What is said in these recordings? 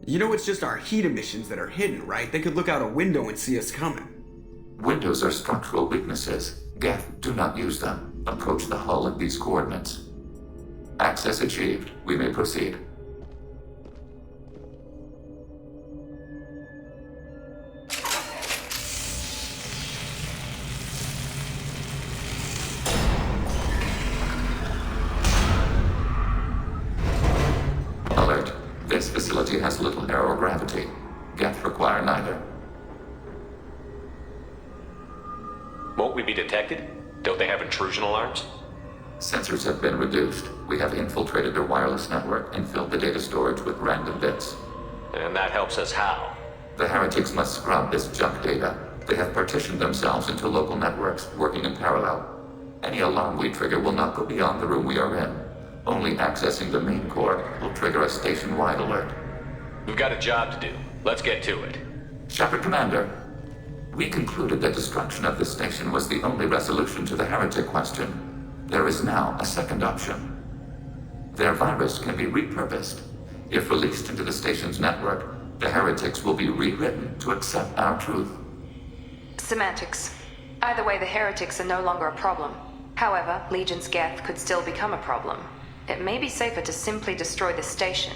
You know it's just our heat emissions that are hidden, right? They could look out a window and see us coming. Windows are structural weaknesses. Geth, do not use them. Approach the hull at these coordinates. Access achieved. We may proceed. Alert. This facility has little aerogravity. Geth require neither. Won't we be detected? Don't they have intrusion alarms? Sensors have been reduced. We have infiltrated their wireless network and filled the data storage with random bits. And that helps us how? The heretics must scrub this junk data. They have partitioned themselves into local networks, working in parallel. Any alarm we trigger will not go beyond the room we are in. Only accessing the main core will trigger a station-wide alert. We've got a job to do. Let's get to it. Shepard Commander, we concluded that destruction of this station was the only resolution to the heretic question. There is now a second option. Their virus can be repurposed. If released into the station's network, the heretics will be rewritten to accept our truth. Semantics. Either way, the heretics are no longer a problem. However, Legion's Geth could still become a problem. It may be safer to simply destroy the station.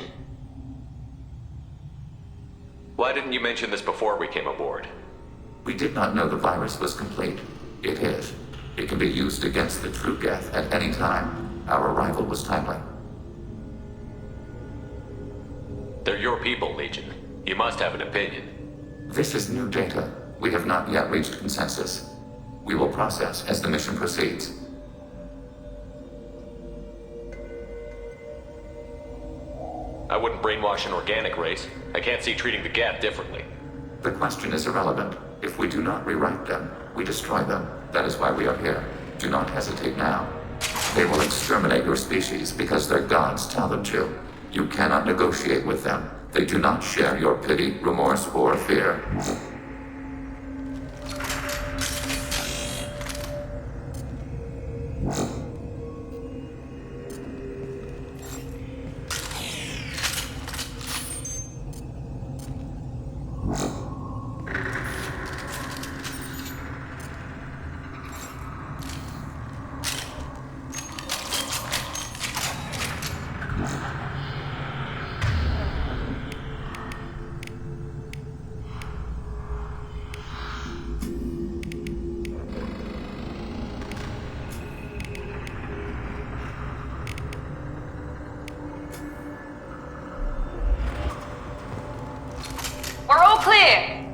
Why didn't you mention this before we came aboard? We did not know the virus was complete. It is. It can be used against the true Geth at any time. Our arrival was timely. They're your people, Legion. You must have an opinion. This is new data. We have not yet reached consensus. We will process as the mission proceeds. I wouldn't brainwash an organic race. I can't see treating the Geth differently. The question is irrelevant. If we do not rewrite them, we destroy them. That is why we are here. Do not hesitate now. They will exterminate your species because their gods tell them to. You cannot negotiate with them. They do not share your pity, remorse, or fear. We're all clear!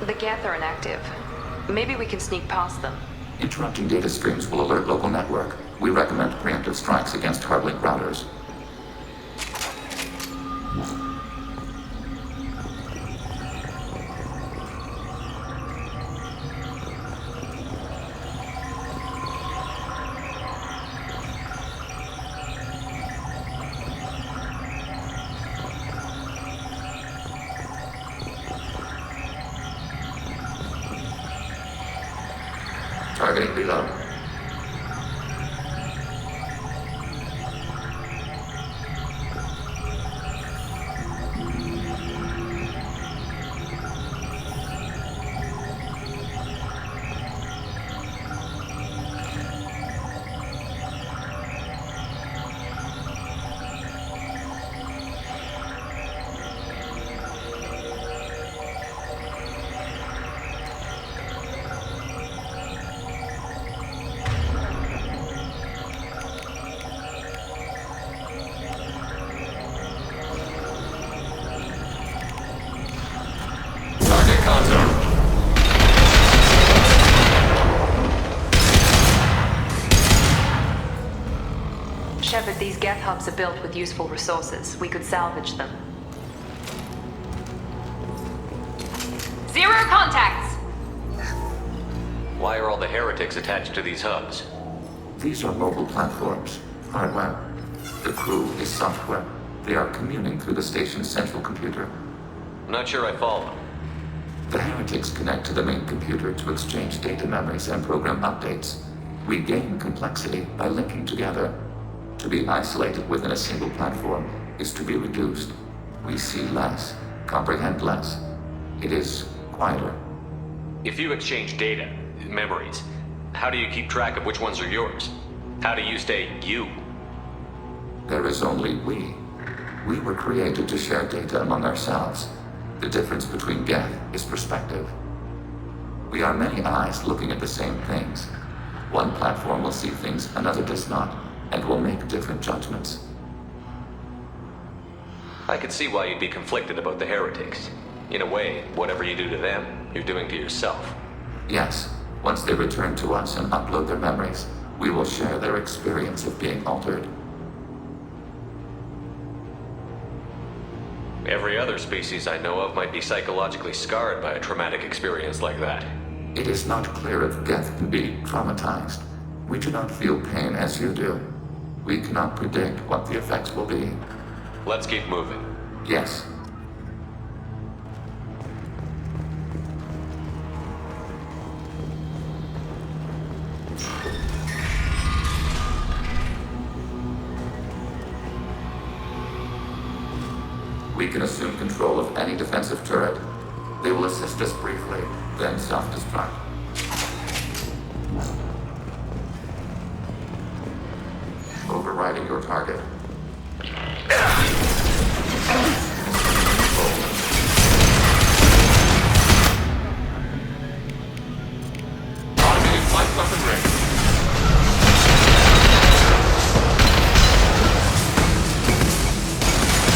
The Geth are inactive. Maybe we can sneak past them. Interrupting data streams will alert local network. We recommend preemptive strikes against hardlink routers. Targeting below. Shepard, these Geth hubs are built with useful resources. We could salvage them. Zero contacts! Why are all the heretics attached to these hubs? These are mobile platforms. Hardware. The crew is software. They are communing through the station's central computer. I'm not sure I follow. The heretics connect to the main computer to exchange data memories and program updates. We gain complexity by linking together. To be isolated within a single platform is to be reduced. We see less, comprehend less. It is quieter. If you exchange data, memories, how do you keep track of which ones are yours? How do you stay you? There is only we. We were created to share data among ourselves. The difference between Geth is perspective. We are many eyes looking at the same things. One platform will see things another does not, and will make different judgments. I could see why you'd be conflicted about the heretics. In a way, whatever you do to them, you're doing to yourself. Yes, once they return to us and upload their memories, we will share their experience of being altered. Every other species I know of might be psychologically scarred by a traumatic experience like that. It is not clear if Geth can be traumatized. We do not feel pain as you do. We cannot predict what the effects will be. Let's keep moving. Yes. We can assume control of any defensive turret. They will assist us briefly, then self-destruct. Overriding your target. Automating flight weapon range.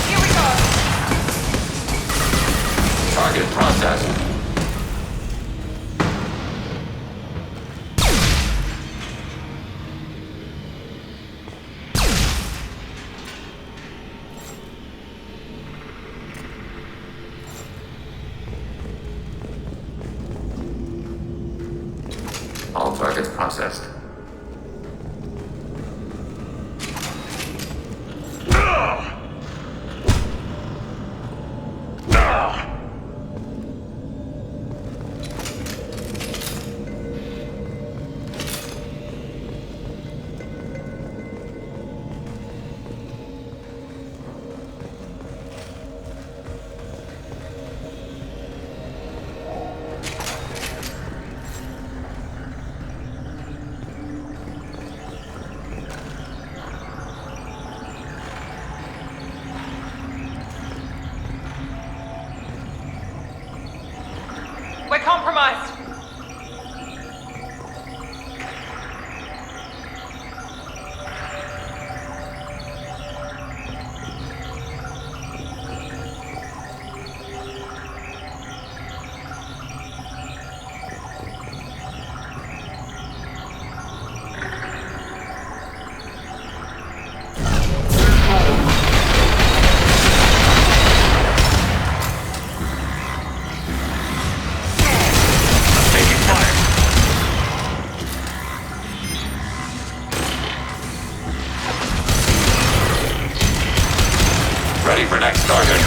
Here we go. Target processed. All targets processed. We're compromised. Ready for next target.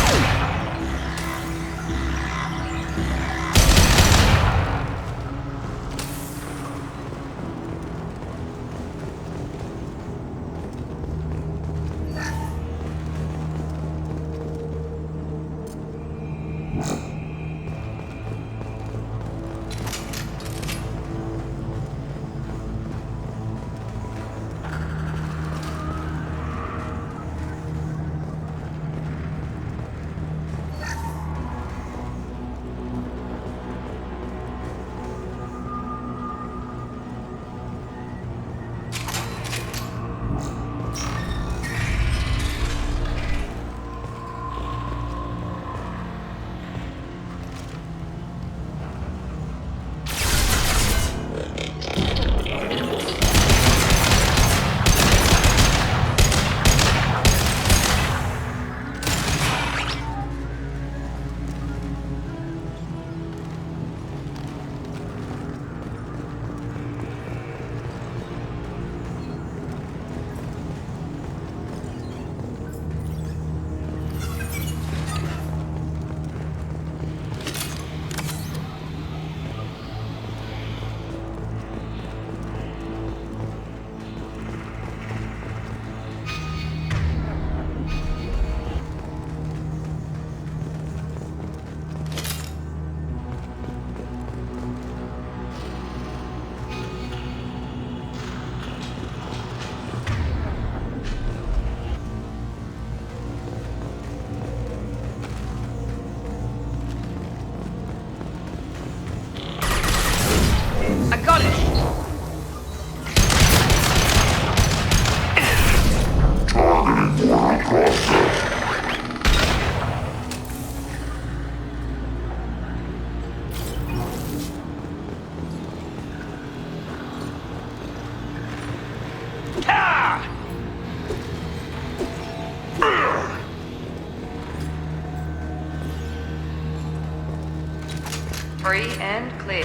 Free and clear.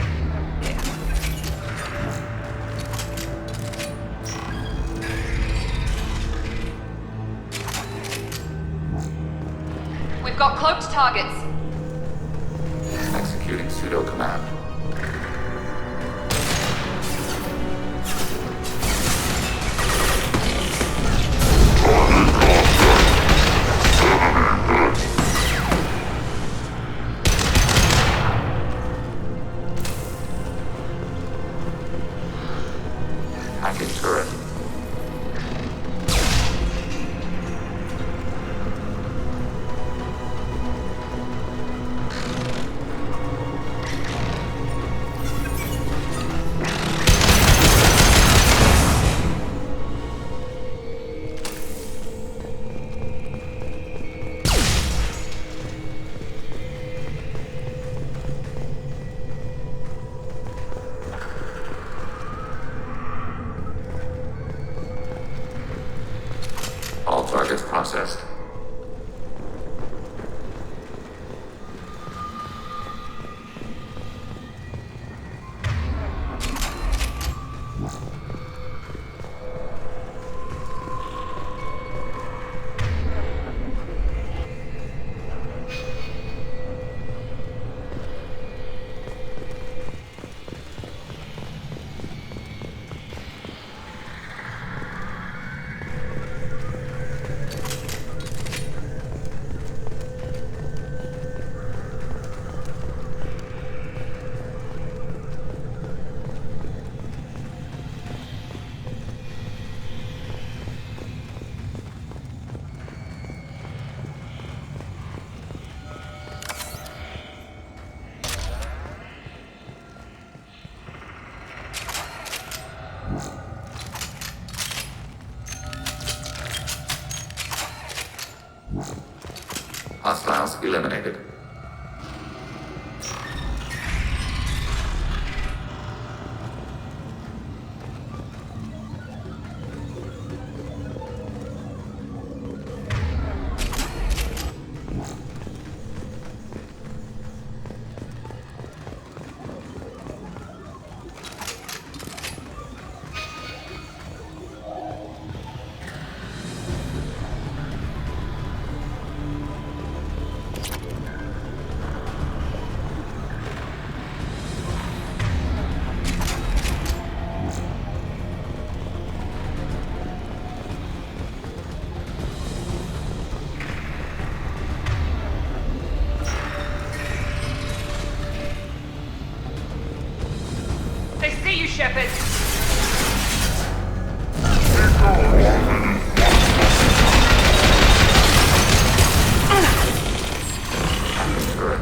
Yeah. We've got cloaked targets. Executing pseudo command. Hacking turret. All targets processed. Hostiles eliminated. They see you, Shepard. Hacking turret.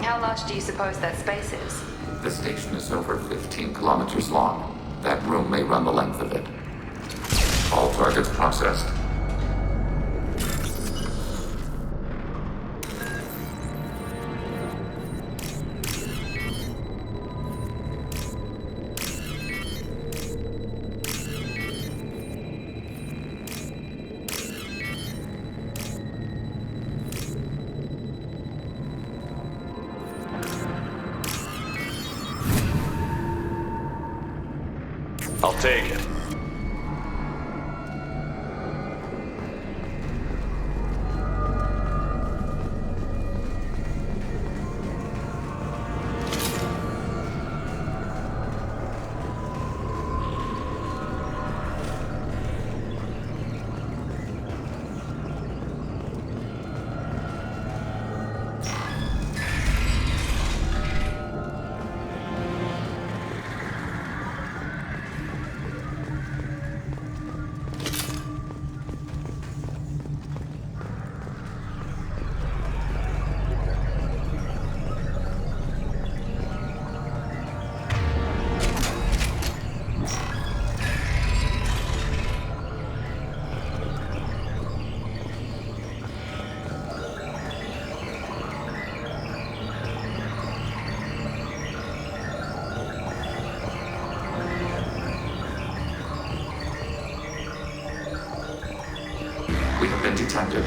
How large do you suppose that space is? The station is over 15 kilometers long. That room may run the length of it. All targets processed. I'll take it. detected.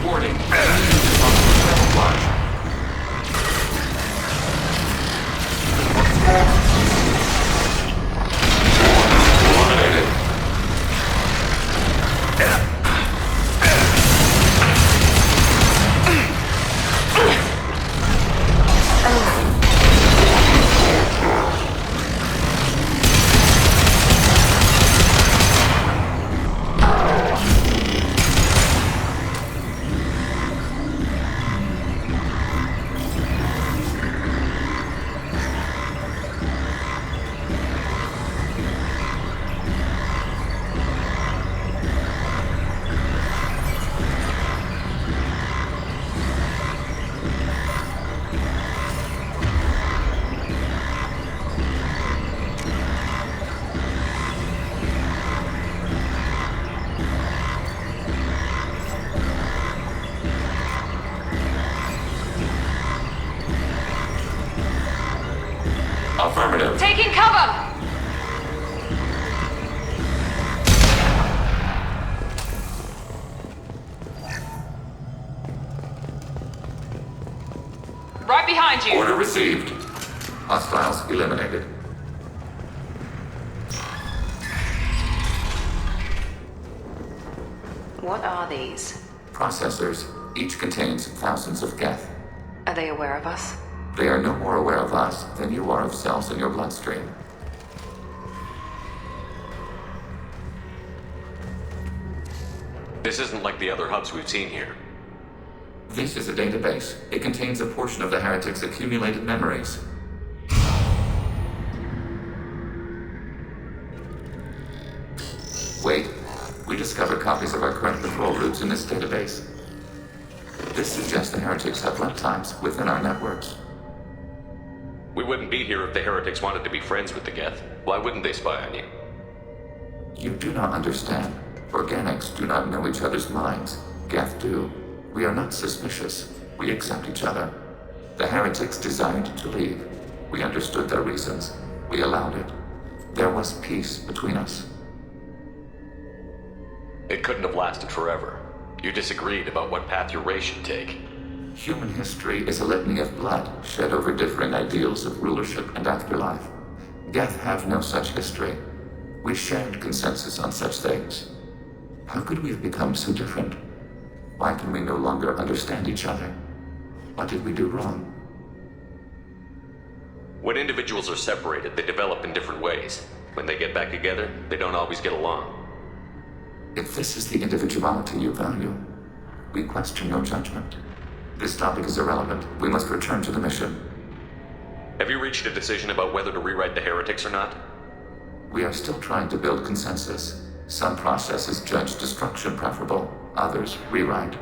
Warning. Camouflage. Eliminated. Affirmative. Taking cover! Right behind you. Order received. Hostiles eliminated. What are these? Processors. Each contains thousands of Geth. Are they aware of us? They are no more aware of us than you are of cells in your bloodstream. This isn't like the other hubs we've seen here. This is a database. It contains a portion of the heretic's accumulated memories. Wait. We discovered copies of our current control routes in this database. This suggests the heretics have lifetimes within our networks. We wouldn't be here if the heretics wanted to be friends with the Geth. Why wouldn't they spy on you? You do not understand. Organics do not know each other's minds. Geth do. We are not suspicious. We accept each other. The heretics desired to leave. We understood their reasons. We allowed it. There was peace between us. It couldn't have lasted forever. You disagreed about what path your race should take. Human history is a litany of blood shed over differing ideals of rulership and afterlife. Geth have no such history. We shared consensus on such things. How could we have become so different? Why can we no longer understand each other? What did we do wrong? When individuals are separated, they develop in different ways. When they get back together, they don't always get along. If this is the individuality you value, we question your judgment. This topic is irrelevant. We must return to the mission. Have you reached a decision about whether to rewrite the heretics or not? We are still trying to build consensus. Some processes judge destruction preferable, others rewrite.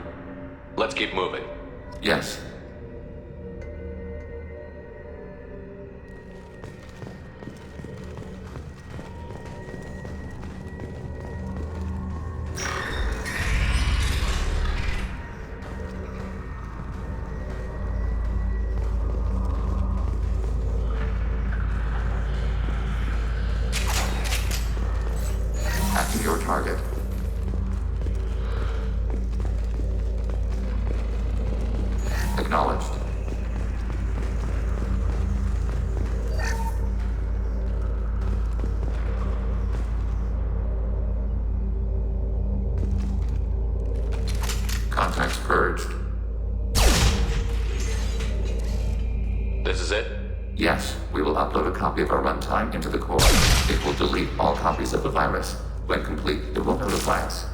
Let's keep moving. Yes. Acting your target. Acknowledged. Contacts purged. This is it? Yes, we will upload a copy of our runtime into the core. It will delete all copies of the virus. When complete, it will notify us.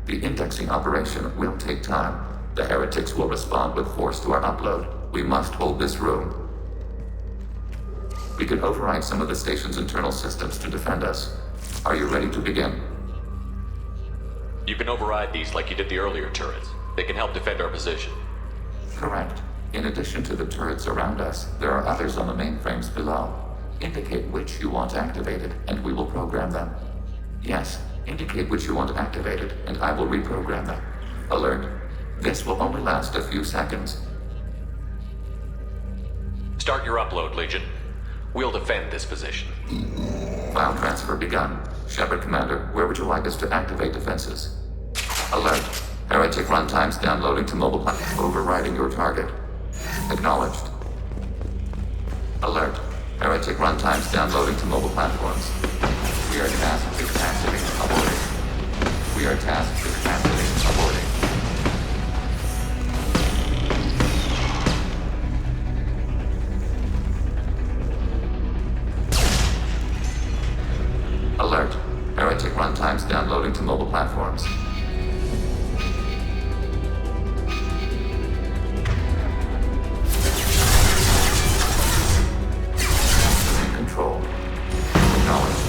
The indexing operation will take time. The heretics will respond with force to our upload. We must hold this room. We can override some of the station's internal systems to defend us. Are you ready to begin? You can override these like you did the earlier turrets. They can help defend our position. Correct. In addition to the turrets around us, there are others on the mainframes below. Indicate which you want activated, and we will program them. Yes, indicate which you want activated, and I will reprogram them. Alert. This will only last a few seconds. Start your upload, Legion. We'll defend this position. File transfer begun. Shepard Commander, where would you like us to activate defenses? Alert. Heretic runtimes downloading to mobile platform. Overriding your target. Acknowledged. Alert. Heretic runtimes downloading to mobile platforms. We are tasked with capacity aborting. We are tasked with capacity aborting. Alert. Heretic runtimes downloading to mobile platforms. In control. Acknowledged.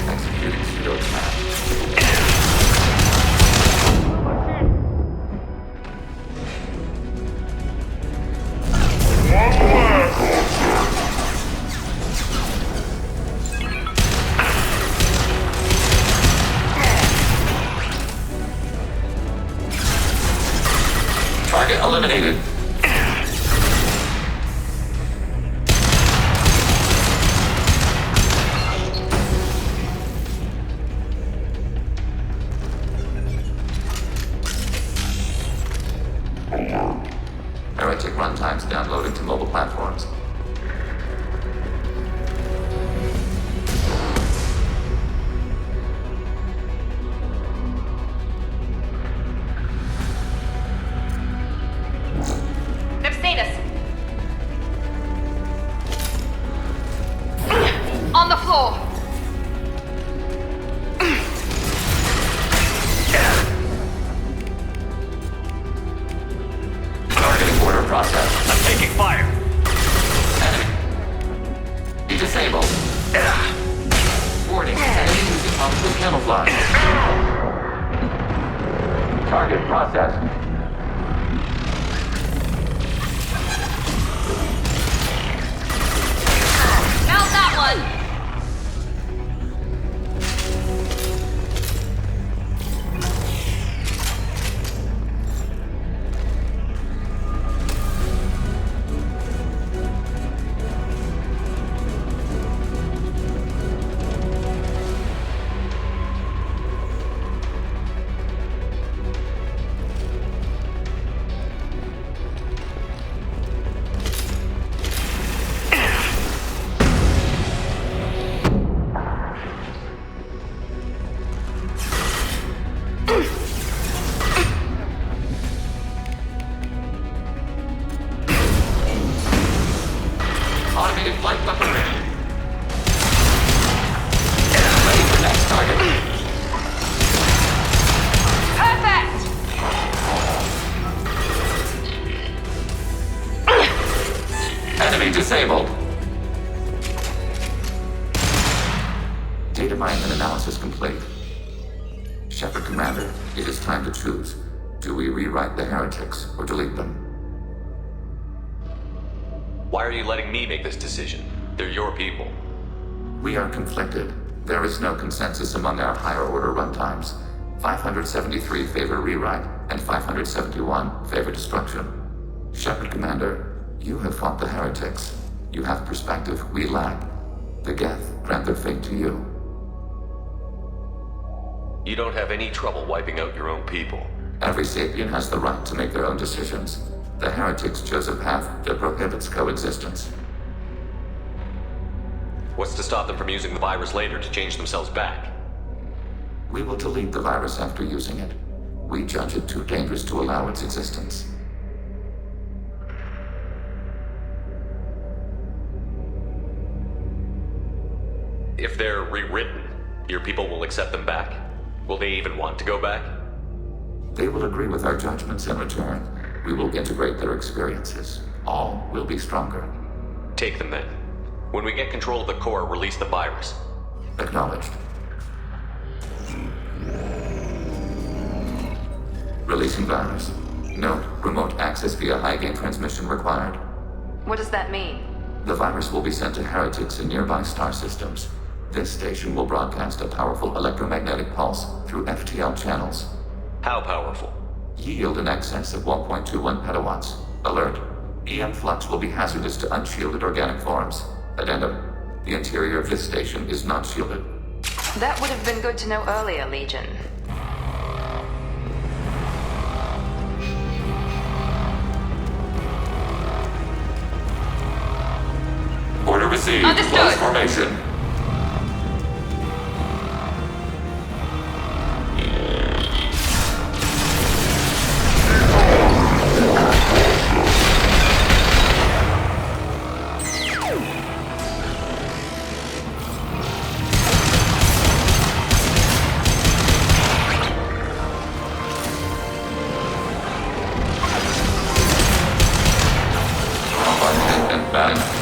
Executing pseudo attack. Target eliminated. Heretic runtimes downloading to mobile platforms. They've seen us. On the floor. Targeting order process. I'm taking fire. Enemy. Be disabled. Warning. Enemy using optical camouflage. Target processed. Found that one. Automated flight weapon ready. Ready for next target. Perfect. Enemy disabled. Data mine and analysis complete. Shepard Commander, it is time to choose. Do we rewrite the heretics or delete them? Why are you letting me make this decision? They're your people. We are conflicted. There is no consensus among our higher order runtimes. 573 favor rewrite, and 571 favor destruction. Shepard Commander, you have fought the heretics. You have perspective we lack. The Geth grant their fate to you. You don't have any trouble wiping out your own people. Every sapient has the right to make their own decisions. The heretics chose a path that prohibits coexistence. What's to stop them from using the virus later to change themselves back? We will delete the virus after using it. We judge it too dangerous to allow its existence. If they're rewritten, your people will accept them back? Will they even want to go back? They will agree with our judgments in return. We will integrate their experiences. All will be stronger. Take them then. When we get control of the core, release the virus. Acknowledged. Releasing virus. Note, remote access via high-gain transmission required. What does that mean? The virus will be sent to heretics in nearby star systems. This station will broadcast a powerful electromagnetic pulse through FTL channels. How powerful? Yield in excess of 1.21 petawatts. Alert. EM flux will be hazardous to unshielded organic forms. Addendum. The interior of this station is not shielded. That would have been good to know earlier, Legion. Order received. Understood. Close formation. And back.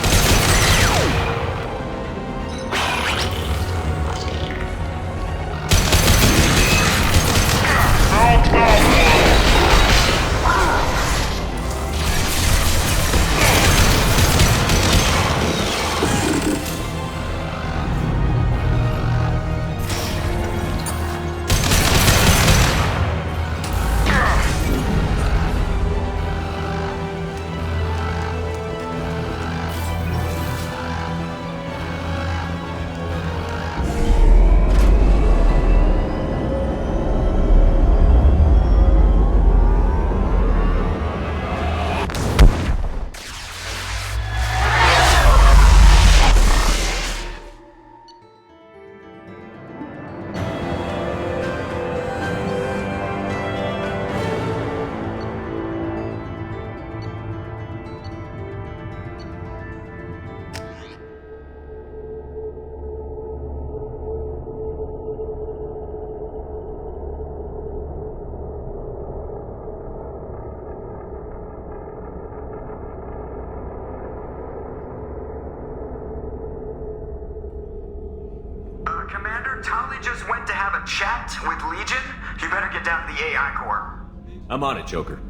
Commander, Tali just went to have a chat with Legion. You better get down to the AI core. I'm on it, Joker.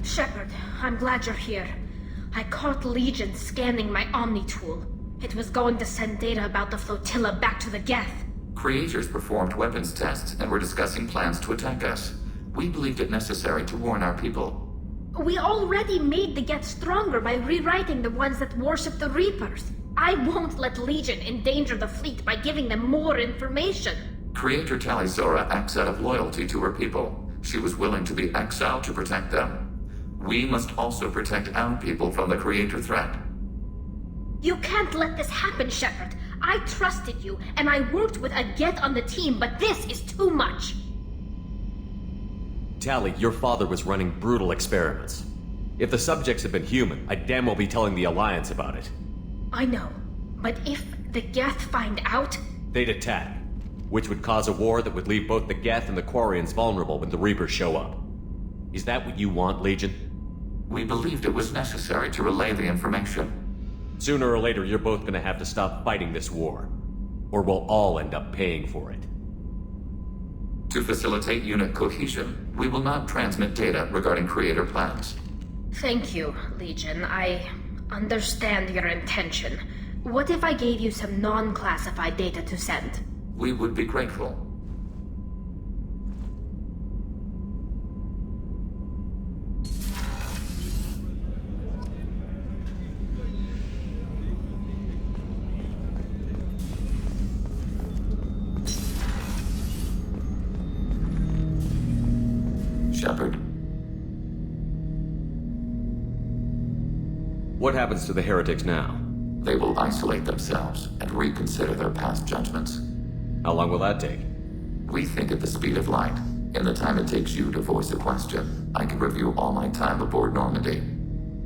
Shepard, I'm glad you're here. I caught Legion scanning my Omni tool. It was going to send data about the flotilla back to the Geth. Creators performed weapons tests and were discussing plans to attack us. We believed it necessary to warn our people. We already made the Geth stronger by rewriting the ones that worship the Reapers. I won't let Legion endanger the fleet by giving them more information. Creator Talizora acts out of loyalty to her people. She was willing to be exiled to protect them. We must also protect our people from the Creator threat. You can't let this happen, Shepard. I trusted you, and I worked with a Geth on the team, but this is too much. Tali, your father was running brutal experiments. If the subjects had been human, I'd damn well be telling the Alliance about it. I know, but if the Geth find out... They'd attack, which would cause a war that would leave both the Geth and the Quarians vulnerable when the Reapers show up. Is that what you want, Legion? We believed it was necessary to relay the information. Sooner or later, you're both gonna have to stop fighting this war. Or we'll all end up paying for it. To facilitate unit cohesion, we will not transmit data regarding Creator plans. Thank you, Legion. I understand your intention. What if I gave you some non-classified data to send? We would be grateful. Shepard. What happens to the heretics now? They will isolate themselves and reconsider their past judgments. How long will that take? We think at the speed of light. In the time it takes you to voice a question, I can review all my time aboard Normandy.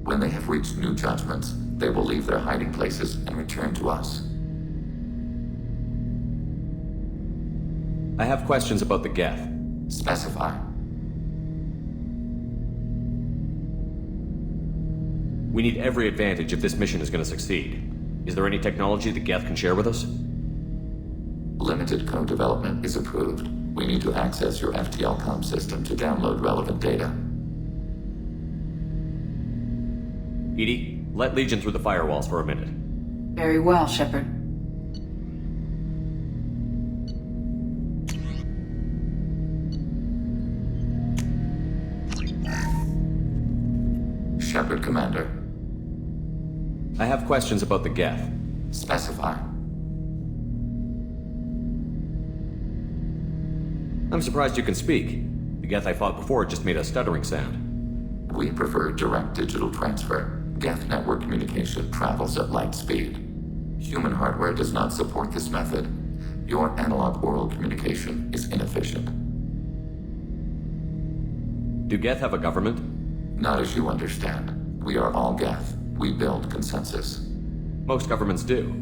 When they have reached new judgments, they will leave their hiding places and return to us. I have questions about the Geth. Specify. We need every advantage if this mission is going to succeed. Is there any technology the Geth can share with us? Limited code development is approved. We need to access your FTL-COM system to download relevant data. EDI, let Legion through the firewalls for a minute. Very well, Shepard. Shepard, Commander. I have questions about the Geth. Specify. I'm surprised you can speak. The Geth I fought before just made a stuttering sound. We prefer direct digital transfer. Geth network communication travels at light speed. Human hardware does not support this method. Your analog oral communication is inefficient. Do Geth have a government? Not as you understand. We are all Geth. We build consensus. Most governments do.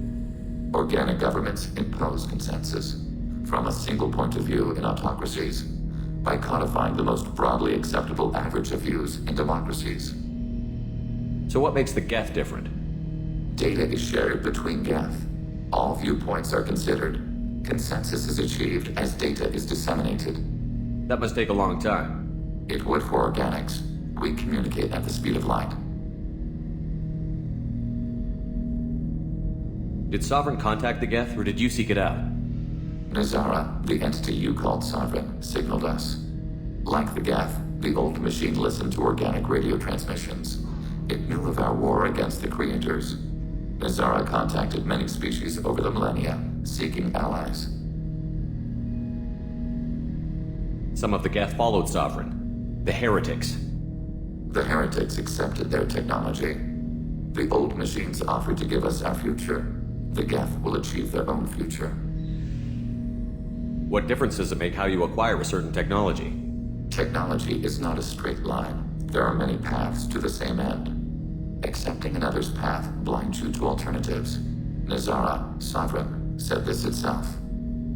Organic governments impose consensus from a single point of view in autocracies by codifying the most broadly acceptable average of views in democracies. So what makes the Geth different? Data is shared between Geth. All viewpoints are considered. Consensus is achieved as data is disseminated. That must take a long time. It would for organics. We communicate at the speed of light. Did Sovereign contact the Geth, or did you seek it out? Nazara, the entity you called Sovereign, signaled us. Like the Geth, the old machine listened to organic radio transmissions. It knew of our war against the creators. Nazara contacted many species over the millennia, seeking allies. Some of the Geth followed Sovereign. The Heretics. The Heretics accepted their technology. The old machines offered to give us our future. The Geth will achieve their own future. What difference does it make how you acquire a certain technology? Technology is not a straight line. There are many paths to the same end. Accepting another's path blinds you to alternatives. Nazara, Sovereign, said this itself.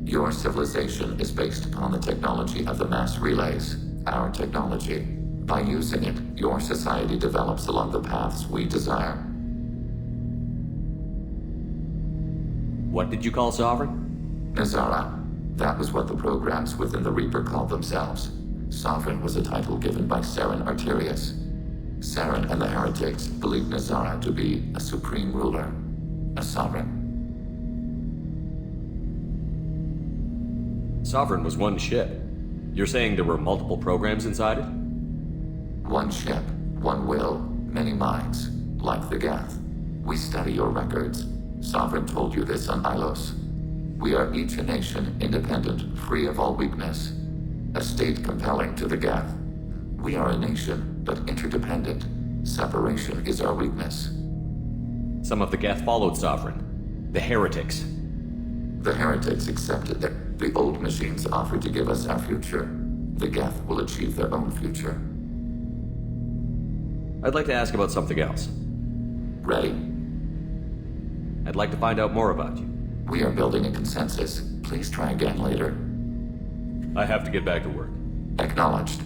Your civilization is based upon the technology of the mass relays, our technology. By using it, your society develops along the paths we desire. What did you call Sovereign? Nazara. That was what the programs within the Reaper called themselves. Sovereign was a title given by Saren Arterius. Saren and the Heretics believed Nazara to be a supreme ruler, a sovereign. Sovereign was one ship. You're saying there were multiple programs inside it? One ship, one will, many minds, like the Geth. We study your records. Sovereign told you this on Ilos. We are each a nation, independent, free of all weakness. A state compelling to the Geth. We are a nation, but interdependent. Separation is our weakness. Some of the Geth followed Sovereign. The Heretics. The Heretics accepted that the old machines offered to give us our future. The Geth will achieve their own future. I'd like to ask about something else. Ready? I'd like to find out more about you. We are building a consensus. Please try again later. I have to get back to work. Acknowledged.